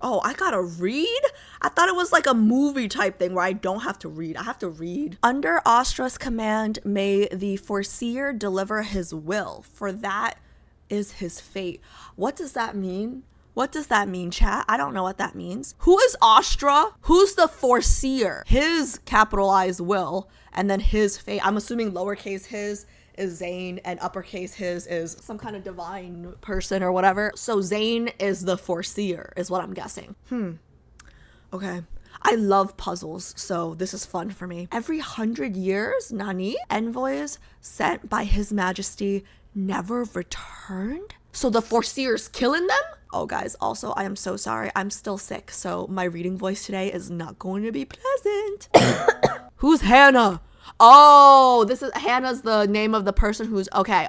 Oh, I gotta read? I thought it was like a movie type thing where I don't have to read. I have to read. Under Astra's command, may the foreseer deliver his will, for that is his fate. What does that mean? What does that mean, chat? I don't know what that means. Who is Astra? Who's the foreseer? His capitalized will, and then his fate. I'm assuming lowercase his is Zayne and uppercase his is some kind of divine person or whatever. So Zayne is the foreseer is what I'm guessing. Okay. I love puzzles, so this is fun for me. Every 100 years, Nani? Envoys sent by His Majesty never returned? So the foreseer's killing them? Oh guys, also I am so sorry. I'm still sick, so my reading voice today is not going to be pleasant. Who's Hannah? Oh, this is Hannah's the name of the person who's okay.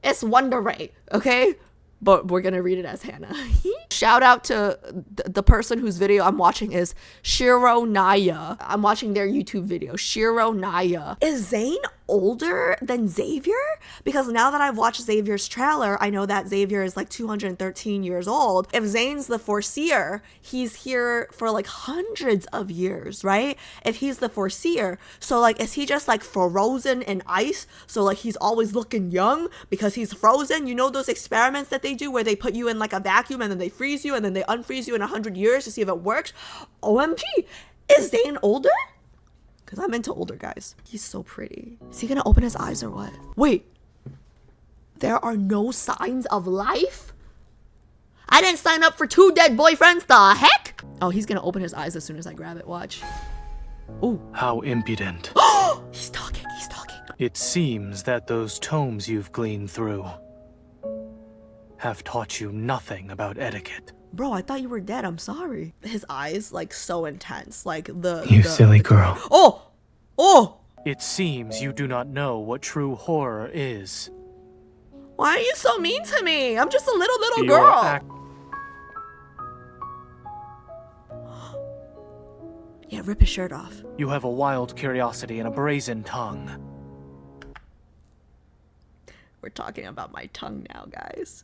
It's Wonder Ray, okay? But we're gonna read it as Hannah. Shout out to the person whose video I'm watching is Shiro Naya. I'm watching their YouTube video, Shiro Naya. Is Zayne older than Xavier? Because now that I've watched Xavier's trailer, I know that Xavier is like 213 years old. If Zayne's the foreseer, he's here for like hundreds of years, right? If he's the foreseer, so like is he just like frozen in ice? So like he's always looking young because he's frozen. You know those experiments that they do where they put you in like a vacuum and then they freeze you and then they unfreeze you in 100 years to see if it works? OMG, is Zayne older? Because I'm into older guys. He's so pretty. Is he gonna open his eyes or what? Wait, there are no signs of life? I didn't sign up for 2 dead boyfriends, the heck? Oh, he's gonna open his eyes as soon as I grab it, watch. Oh. How impudent. He's talking. It seems that those tomes you've gleaned through have taught you nothing about etiquette. Bro, I thought you were dead. I'm sorry. His eyes, like, so intense. Like, You silly girl. Oh! It seems you do not know what true horror is. Why are you so mean to me? I'm just a little girl. Yeah, rip his shirt off. You have a wild curiosity and a brazen tongue. We're talking about my tongue now, guys.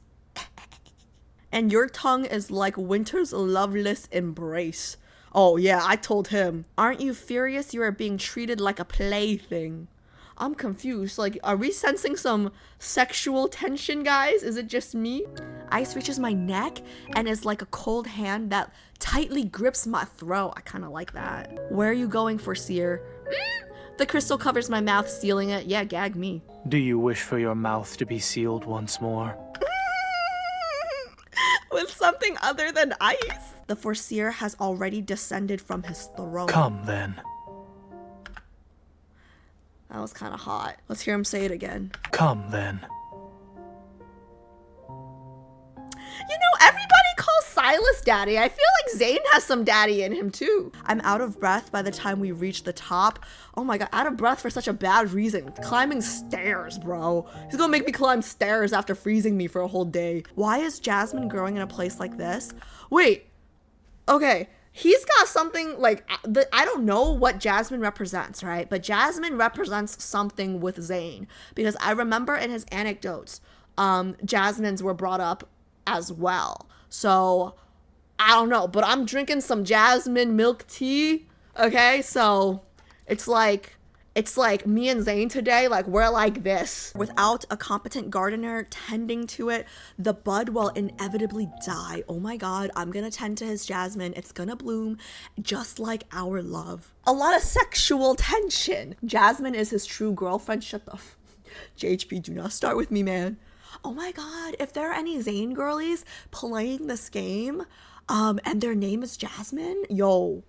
And your tongue is like winter's loveless embrace. Oh yeah, I told him. Aren't you furious you are being treated like a plaything? I'm confused. Like, are we sensing some sexual tension, guys? Is it just me? Ice reaches my neck and is like a cold hand that tightly grips my throat. I kind of like that. Where are you going, foreseer? The crystal covers my mouth, sealing it. Yeah, gag me. Do you wish for your mouth to be sealed once more? With something other than ice? The foreseer has already descended from his throne. Come then. That was kind of hot. Let's hear him say it again. Come then. You know, everybody calls Silas daddy. I feel like Zayne has some daddy in him too. I'm out of breath by the time we reach the top. Oh my god, out of breath for such a bad reason. Climbing stairs, bro. He's gonna make me climb stairs after freezing me for a whole day. Why is Jasmine growing in a place like this? Wait, okay. He's got something like, I don't know what Jasmine represents, right? But Jasmine represents something with Zayne. Because I remember in his anecdotes, Jasmine's were brought up as well. So, I don't know. But I'm drinking some jasmine milk tea, okay? So, it's like me and Zayne today, like we're like this. Without a competent gardener tending to it, the bud will inevitably die. Oh my god, I'm gonna tend to his jasmine. It's gonna bloom just like our love. A lot of sexual tension. Jasmine is his true girlfriend. Shut the JHP, do not start with me, man. Oh my god, if there are any Zayne girlies playing this game, and their name is Jasmine, yo,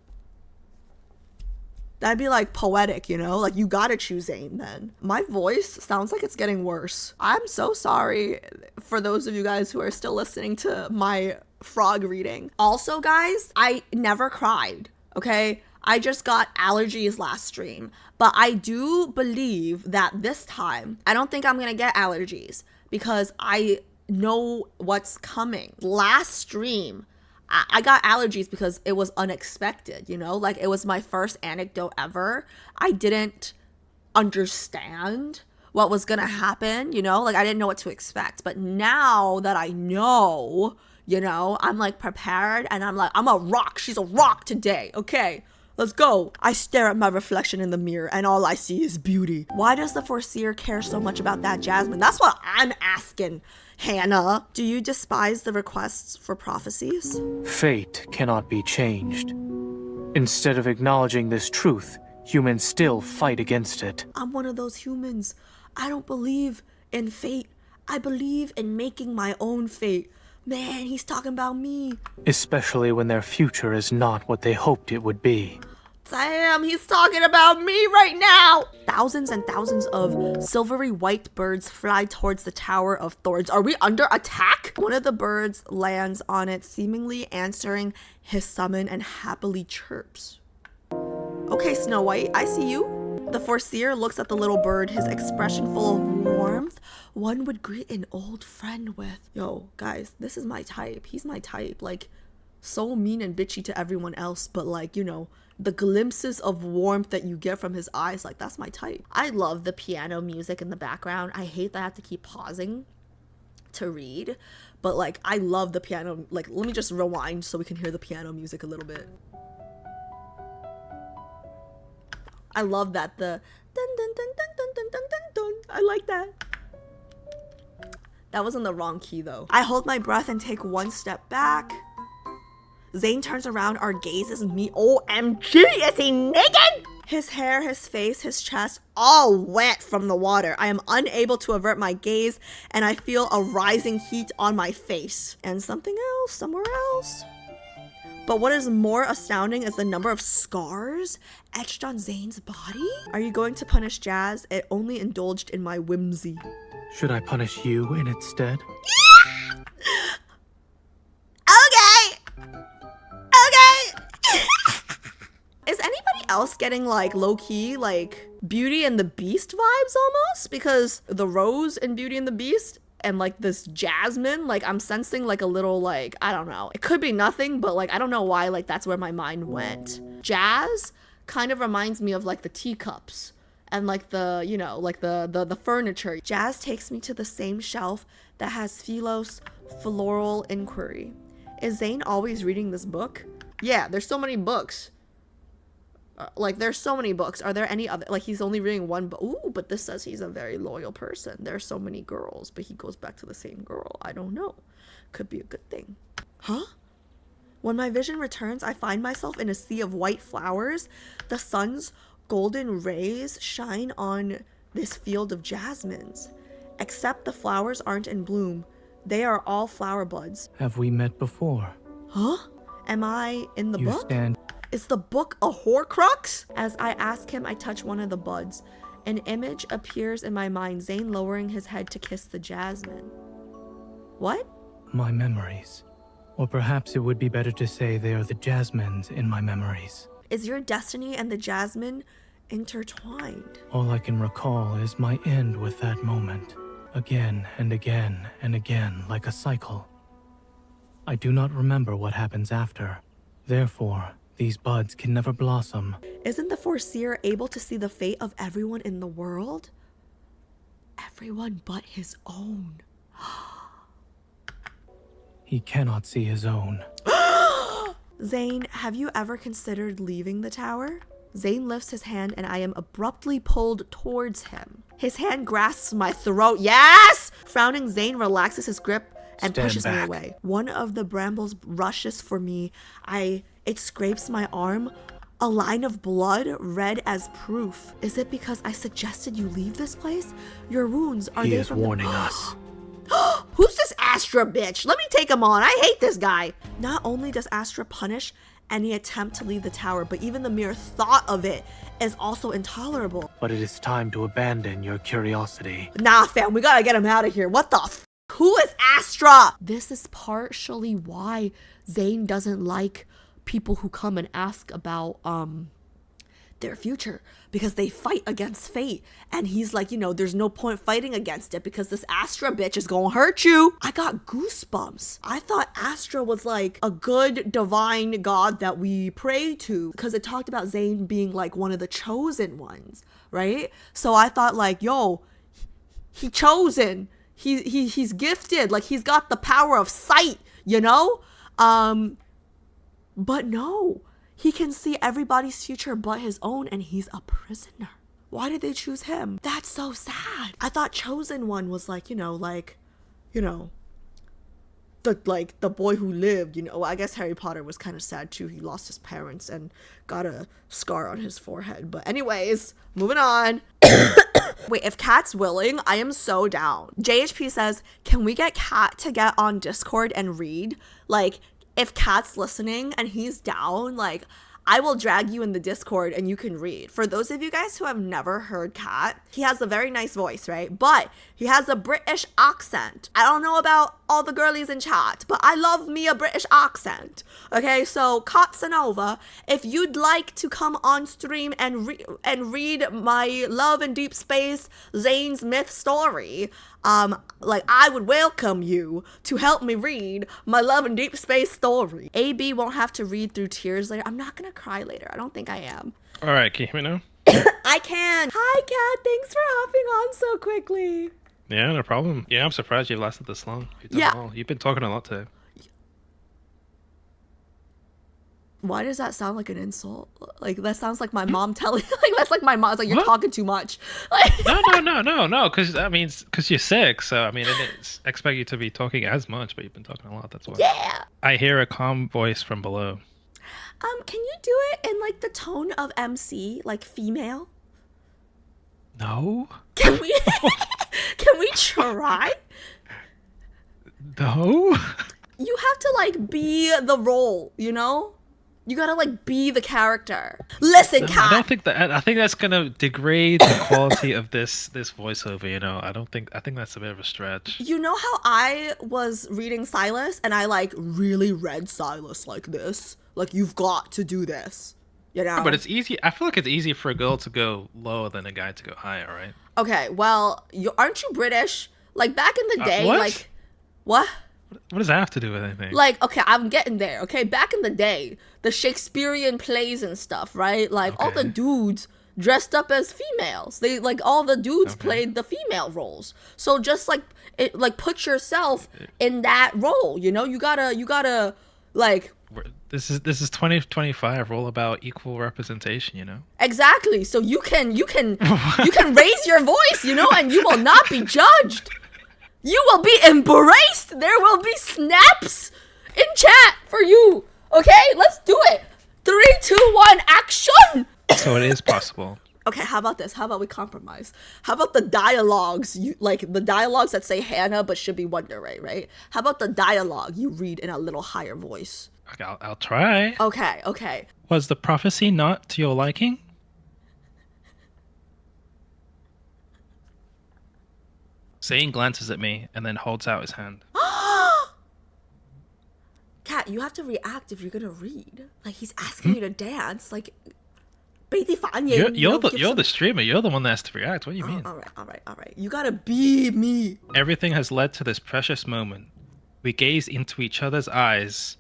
that'd be like poetic, you know? Like you gotta choose Zayne then. My voice sounds like it's getting worse. I'm so sorry for those of you guys who are still listening to my frog reading. Also, guys, I never cried, okay? I just got allergies last stream. But I do believe that this time, I don't think I'm gonna get allergies because I know what's coming. Last stream, I got allergies because it was unexpected, you know? Like, it was my first anecdote ever. I didn't understand what was gonna happen, you know? Like, I didn't know what to expect. But now that I know, You know, I'm like prepared and I'm like, I'm a rock. She's a rock today. Okay, let's go. I stare at my reflection in the mirror and all I see is beauty. Why does the foreseer care so much about that Jasmine? That's what I'm asking, Hannah. Do you despise the requests for prophecies? Fate cannot be changed. Instead of acknowledging this truth, humans still fight against it. I'm one of those humans. I don't believe in fate. I believe in making my own fate. Man, he's talking about me. Especially when their future is not what they hoped it would be. Damn, he's talking about me right now. Thousands and thousands of silvery white birds fly towards the Tower of Thorns. Are we under attack? One of the birds lands on it, seemingly answering his summon and happily chirps. Okay, Snow White, I see you. The foreseer looks at the little bird, his expression full of warmth one would greet an old friend with. Yo, guys, this is my type. He's my type. Like, so mean and bitchy to everyone else, but like, you know, the glimpses of warmth that you get from his eyes, like, that's my type. I love the piano music in the background. I hate that I have to keep pausing to read, but like, I love the piano. Like, let me just rewind so we can hear the piano music a little bit. I love that, the dun dun dun dun dun dun dun dun dun. I like that. That was in the wrong key though. I hold my breath and take one step back. Zayne turns around, our gazes meet. OMG, is he naked? His hair, his face, his chest, all wet from the water. I am unable to avert my gaze and I feel a rising heat on my face. And something else, somewhere else. But what is more astounding is the number of scars etched on Zayne's body. Are you going to punish Jazz? It only indulged in my whimsy. Should I punish you in its stead? Okay. Is anybody else getting like low-key like Beauty and the Beast vibes almost? Because the Rose in Beauty and the Beast and like this Jasmine, like I'm sensing like a little like, I don't know, it could be nothing, but like I don't know why, like that's where my mind went. Jazz kind of reminds me of like the teacups and like the, you know, like the furniture. Jazz takes me to the same shelf that has Philos' Floral Inquiry. Is Zayne always reading this book? Yeah, there's so many books. Like, there's so many books. Are there any other? Like, he's only reading one book. Ooh, but this says he's a very loyal person. There's so many girls, but he goes back to the same girl. I don't know. Could be a good thing. Huh? When my vision returns, I find myself in a sea of white flowers. The sun's golden rays shine on this field of jasmines. Except the flowers aren't in bloom. They are all flower buds. Have we met before? Huh? Am I in the book? Stand. Is the book a Horcrux? As I ask him, I touch one of the buds. An image appears in my mind, Zayne lowering his head to kiss the jasmine. What? My memories. Or perhaps it would be better to say they are the jasmines in my memories. Is your destiny and the jasmine intertwined? All I can recall is my end with that moment. Again and again and again, like a cycle. I do not remember what happens after. Therefore, these buds can never blossom. Isn't the foreseer able to see the fate of everyone in the world? Everyone but his own. He cannot see his own. Zayne, have you ever considered leaving the tower? Zayne lifts his hand and I am abruptly pulled towards him. His hand grasps my throat. Yes! Frowning, Zayne relaxes his grip and pushes me away. One of the brambles rushes for me. It scrapes my arm. A line of blood, red as proof. Is it because I suggested you leave this place? Your wounds, are they from He is warning us. Who's this Astra bitch? Let me take him on. I hate this guy. Not only does Astra punish any attempt to leave the tower, but even the mere thought of it is also intolerable. But it is time to abandon your curiosity. Nah, fam, we gotta get him out of here. What the f? Who is Astra? This is partially why Zayne doesn't like people who come and ask about their future, because they fight against fate, and he's like, you know, there's no point fighting against it because this Astra bitch is gonna hurt you. I got goosebumps. I thought Astra was like a good divine god that we pray to, because it talked about Zayne being like one of the chosen ones, right? So I thought like, yo, he chosen, he's gifted, like he's got the power of sight. you know? But no, he can see everybody's future but his own, and he's a prisoner. Why did they choose him? That's so sad. I thought chosen one was like, the boy who lived, Well, I guess Harry Potter was kind of sad too. He lost his parents and got a scar on his forehead. But anyways, moving on. Wait, if Kat's willing, I am so down. JHP says, can we get Kat to get on Discord and read? Like, if Kat's listening and he's down, like, I will drag you in the Discord and you can read. For those of you guys who have never heard Kat, he has a very nice voice, right? But he has a British accent. I don't know about all the girlies in chat, but I love me a British accent. Okay, so Katsanova, if you'd like to come on stream and read my Love in Deep Space Zayne's Myth story, I would welcome you to help me read my Love in Deep Space story. AB won't have to read through tears later. I'm not gonna cry later. I don't think I am. All right, can you hear me now? I can. Hi, Kat. Thanks for hopping on so quickly. Yeah, no problem. Yeah, I'm surprised you've lasted this long. You've been talking a lot today. Why does that sound like an insult? Like, that sounds like my mom telling, like, that's like my mom's like, you're talking too much. Like, No, because you're sick, so, I didn't expect you to be talking as much, but you've been talking a lot, that's why. Yeah. I hear a calm voice from below. Can you do it in, like, the tone of MC, like, female? No? Can we try? No? You have to, like, be the role, You gotta, like, be the character. Listen, Kat. I think that's gonna degrade the quality of this voiceover, I think that's a bit of a stretch. You know how I was reading Silas and I, like, really read Silas like this? Like, you've got to do this, Yeah, but it's easy. I feel like it's easy for a girl to go lower than a guy to go higher, right? Okay, well, aren't you British? Like, back in the day, what? like, what? What does that have to do with anything? Like, okay, I'm getting there, okay? Back in the day, the Shakespearean plays and stuff, right? Like, all the dudes dressed up as females. All the dudes played the female roles. So just, put yourself in that role, You gotta, like... This is 2025. We're all about equal representation, Exactly. So you can raise your voice, and you will not be judged. You will be embraced. There will be snaps in chat for you. Okay, let's do it. 3, 2, 1, action. So it is possible. Okay, how about this? How about we compromise? How about the dialogues? The dialogues that say Hannah but should be Wonder Ray, right? How about the dialogue you read in a little higher voice? Okay, I'll try. Okay. Was the prophecy not to your liking? Zayne glances at me and then holds out his hand. Kat, you have to react if you're gonna read. Like, he's asking you to dance. Like, you're the streamer. You're the one that has to react. What do you mean? All right. You gotta be me. Everything has led to this precious moment. We gaze into each other's eyes,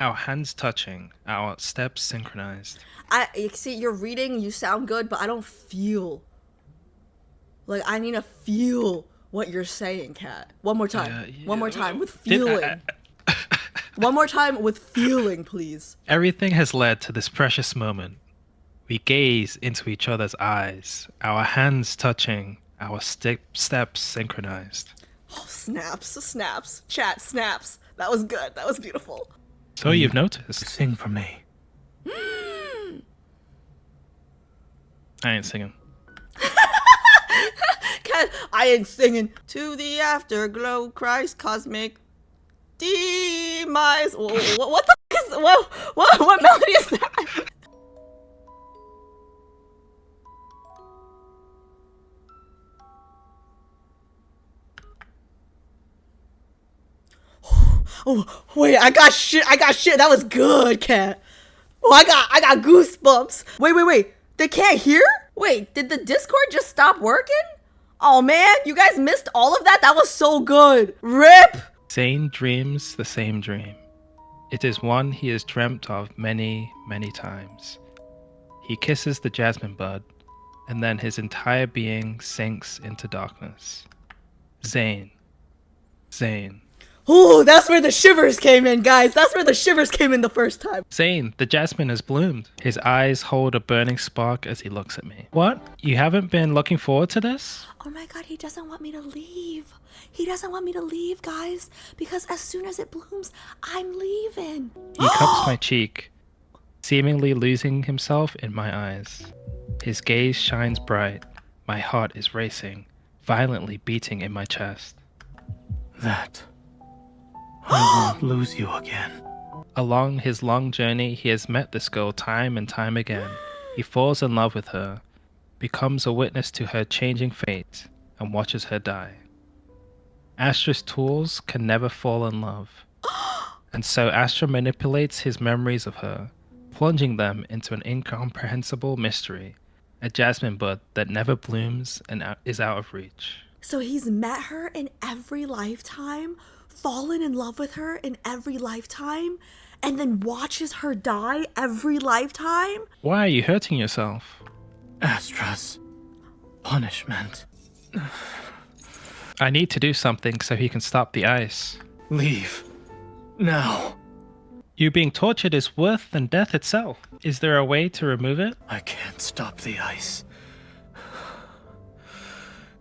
our hands touching, our steps synchronized. See, you're reading, you sound good, but I don't feel. Like, I need to feel what you're saying, Kat. One more time. One more time with feeling. One more time with feeling, please. Everything has led to this precious moment. We gaze into each other's eyes, our hands touching, our steps synchronized. Oh, snaps. Chat, snaps. That was good. That was beautiful. So you've noticed. Sing for me. I ain't singing. I ain't singing. To the afterglow, Christ cosmic demise. What the f*** is what melody is that? Oh, wait, I got shit. That was good, Kat. Oh, I got goosebumps. Wait. They can't hear? Wait, did the Discord just stop working? Oh man, you guys missed all of that? That was so good. RIP! Zayne dreams the same dream. It is one he has dreamt of many, many times. He kisses the jasmine bud, and then his entire being sinks into darkness. Zayne. Oh, that's where the shivers came in, guys. That's where the shivers came in the first time. Zayne, the jasmine has bloomed. His eyes hold a burning spark as he looks at me. What? You haven't been looking forward to this? Oh my god, he doesn't want me to leave. He doesn't want me to leave, guys, because as soon as it blooms, I'm leaving. He cups my cheek, seemingly losing himself in my eyes. His gaze shines bright. My heart is racing, violently beating in my chest. That I won't lose you again. Along his long journey, he has met this girl time and time again. He falls in love with her, becomes a witness to her changing fate, and watches her die. Astra's tools can never fall in love, and so Astra manipulates his memories of her, plunging them into an incomprehensible mystery, a jasmine bud that never blooms and is out of reach. So he's met her in every lifetime, fallen in love with her in every lifetime, and then watches her die every lifetime? Why are you hurting yourself? Astra's punishment. I need to do something so he can stop the ice. Leave. Now. You being tortured is worse than death itself. Is there a way to remove it? I can't stop the ice.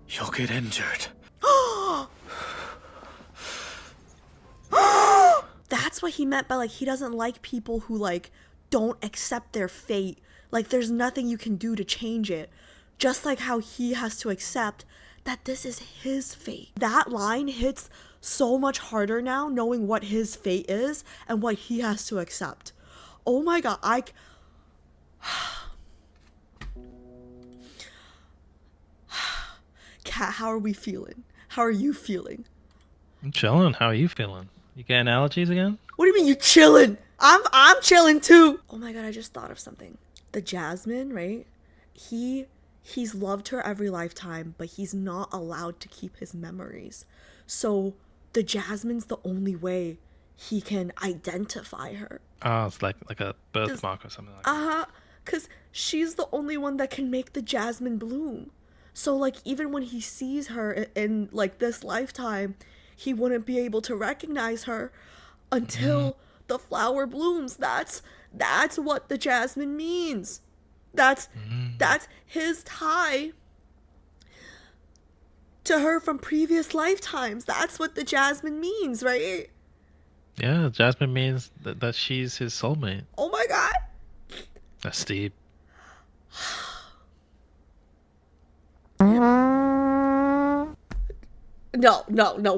You'll get injured. That's what he meant by, like, he doesn't like people who, like, don't accept their fate. Like, there's nothing you can do to change it. Just like how he has to accept that this is his fate. That line hits so much harder now, knowing what his fate is and what he has to accept. Oh my god, Kat, how are we feeling? How are you feeling? I'm chilling. How are you feeling? You getting allergies again? What do you mean you chilling? I'm chilling too. Oh my god, I just thought of something. The Jasmine, right? He's loved her every lifetime, but he's not allowed to keep his memories. So the Jasmine's the only way he can identify her. Oh, it's like a birthmark or something like that. Because she's the only one that can make the Jasmine bloom. So, like, even when he sees her in like, this lifetime, he wouldn't be able to recognize her until the flower blooms. That's what the Jasmine means. That's his tie to her from previous lifetimes. That's what the Jasmine means, right? Yeah, Jasmine means that she's his soulmate. Oh my god. That's deep. No,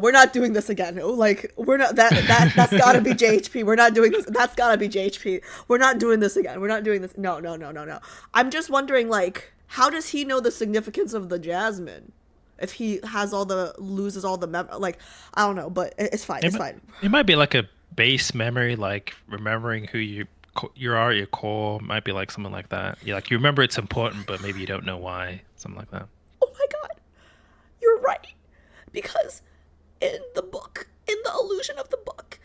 we're not doing this again. Like, we're not that's gotta be JHP. We're not doing this. That's gotta be JHP. We're not doing this again. We're not doing this. No. I'm just wondering, like, how does he know the significance of the Jasmine? If he loses all the like, I don't know, but it's fine. It's fine. It might be like a base memory, like remembering who you are at your core. Might be like something like that. You remember it's important, but maybe you don't know why. Something like that. Oh my god, you're right. Because in the book, in the illusion of the book,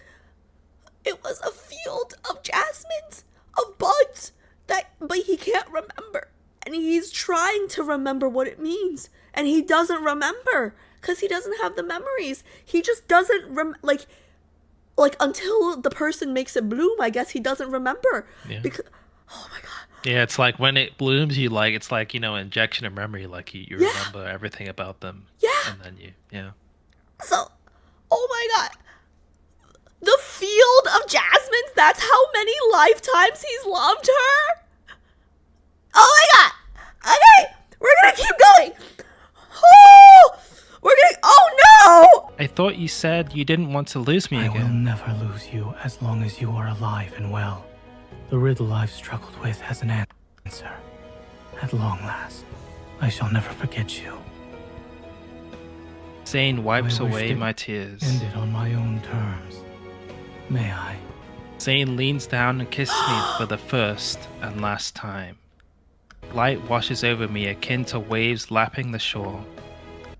it was a field of jasmines, of buds, but he can't remember. And he's trying to remember what it means. And he doesn't remember because he doesn't have the memories. He just doesn't, like until the person makes it bloom, I guess he doesn't remember. Yeah. Because, oh my god. Yeah, it's like when it blooms, it's like, injection of memory, like you remember everything about them. Yeah. And then So, oh my god. The field of jasmines, that's how many lifetimes he's loved her? Oh my god. Okay, we're gonna keep going. Oh no! I thought you said you didn't want to lose me I will again. never lose you as long as you are alive and well. The riddle I've struggled with has an answer. At long last, I shall never forget you. Zayne wipes I wished away it my tears. ended on my own terms. May I? Zayne leans down and kisses me for the first and last time. Light washes over me akin to waves lapping the shore.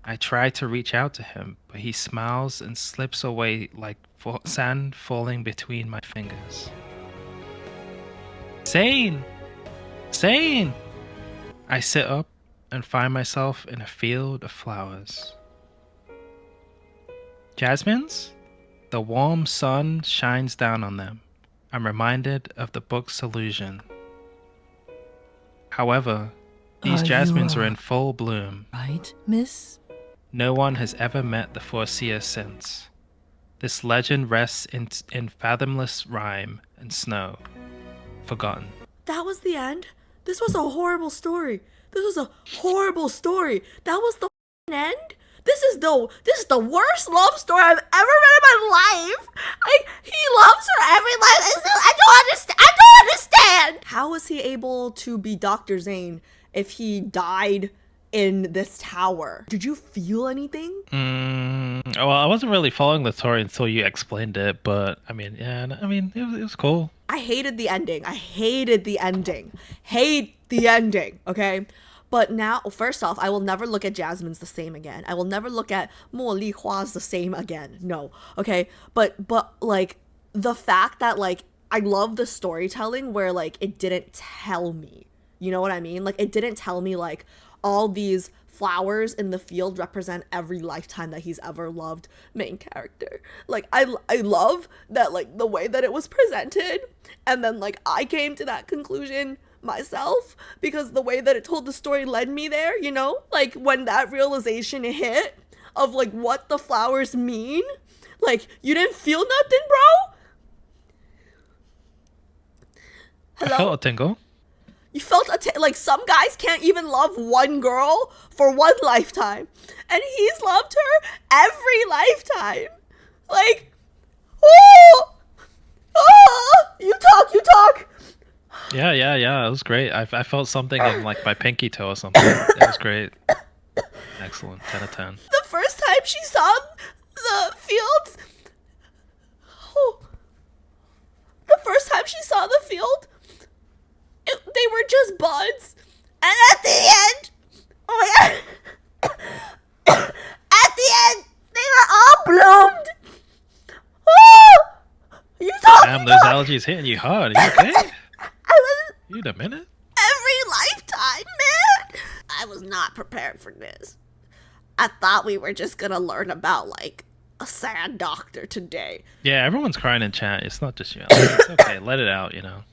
I try to reach out to him, but he smiles and slips away like sand falling between my fingers. Zayne! Zayne! I sit up and find myself in a field of flowers. Jasmines? The warm sun shines down on them. I'm reminded of the book's illusion. However, these Are jasmines you, are in full bloom. right, miss? No one has ever met the foreseer since. This legend rests in fathomless rime and snow, forgotten. That was the end? This was a horrible story. This was a horrible story. That was the end? This is the worst love story I've ever read in my life. He loves her every life. I don't understand. I don't understand. How was he able to be Dr. Zayne if he died in this tower? Did you feel anything? Well, I wasn't really following the story until you explained it, but I mean, yeah, I mean, it was cool. I hated the ending. Hate the ending, okay? But now, first off, I will never look at Jasmine's the same again. I will never look at Mo Li Hua's the same again. No, okay? But like, the fact that, like, I love the storytelling where, like, it didn't tell me. You know what I mean? Like, it didn't tell me, like, all these flowers in the field represent every lifetime that he's ever loved main character. Like, I love that, like, the way that it was presented, and then, like, I came to that conclusion myself because the way that it told the story led me there, you know? Like, when that realization hit of, like, what the flowers mean, like, you didn't feel nothing, bro? Hello? I felt a tingle. You felt like some guys can't even love one girl for one lifetime, and he's loved her every lifetime. Like, you talk. Yeah, it was great. I felt something in like my pinky toe or something. It was great. Excellent. 10 out of 10. The first time she saw the fields, they were just buds, and at the end, oh my god, at the end, they were all bloomed. You talk. Damn, those allergies hitting you hard. Are you okay? I was You need a minute? every lifetime, man. I was not prepared for this. I thought we were just gonna learn about, like, a sad doctor today. Yeah, everyone's crying in chat. It's not just you. It's okay. Let it out, you know.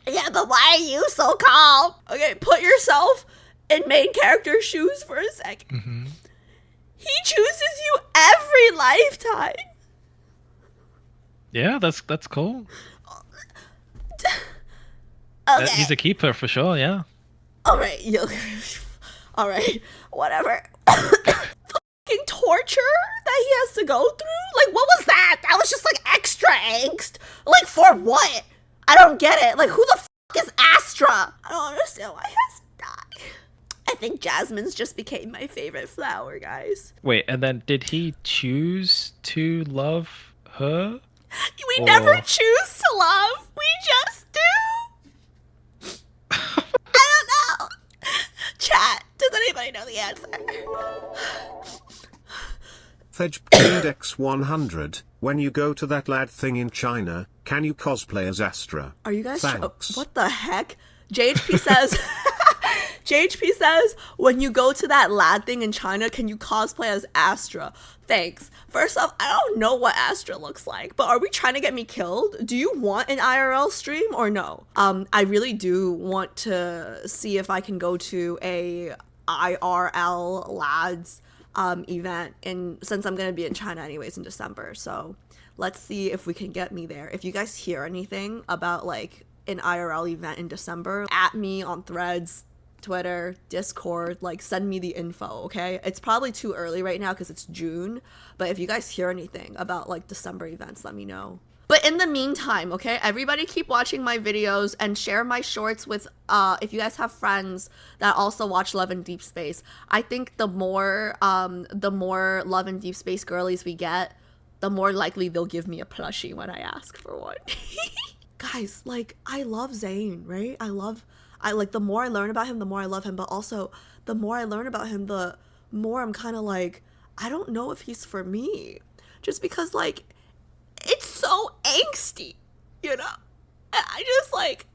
Yeah, but why are you so calm? Okay, put yourself in main character's shoes for a second. He chooses you every lifetime. Yeah, that's cool. Okay. He's a keeper for sure, yeah. Alright, alright, whatever. The fucking torture that he has to go through? Like, what was that? That was just, like, extra angst. Like, for what? I don't get it. Like, who the fuck is Astra? I don't understand why he has to die. I think Jasmine's just became my favorite flower, guys. Wait, and then did he choose to love her? We never choose to love. We just do. I don't know. Chat, does anybody know the answer? Index 100. When you go to that lad thing in China, can you cosplay as Astra? Are you guys Thanks. what the heck? JHP says JHP says, when you go to that lad thing in China, can you cosplay as Astra? Thanks. First off, I don't know what Astra looks like, but are we trying to get me killed? Do you want an IRL stream or no? I really do want to see if I can go to a IRL lads event since I'm gonna be in China anyways in December. So let's see if we can get me there. If you guys hear anything about like an IRL event in December, at me on Threads, Twitter, Discord, like send me the info, okay? It's probably too early right now because it's June, but if you guys hear anything about like December events, let me know. But in the meantime, okay, everybody keep watching my videos and share my shorts with if you guys have friends that also watch Love and Deep Space. I think the more Love and Deep Space girlies we get, the more likely they'll give me a plushie when I ask for one. Guys, like, I love Zayne, right? I like, the more I learn about him, the more I love him, but also the more I learn about him, the more I'm kind of like, I don't know if he's for me. Just because, like, it's so angsty, you know? I just, like,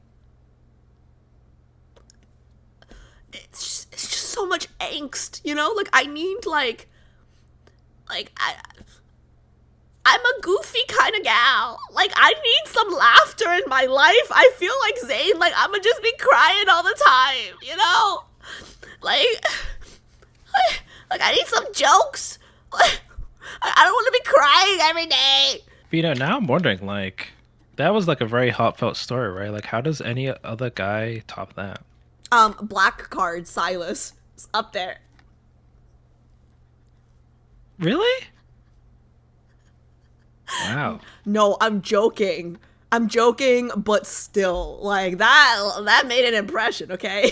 it's just so much angst, you know? Like, I need, like, I'm a goofy kind of gal. Like, I need some laughter in my life. I feel like Zayne, like, I'ma just be crying all the time, you know? Like I need some jokes. Like, I don't want to be crying every day. But, you know, now I'm wondering, like, that was like a very heartfelt story, right? Like, how does any other guy top that? Black card, Silas. It's up there. Really? Wow. No, I'm joking. I'm joking, but still, like, that made an impression, okay?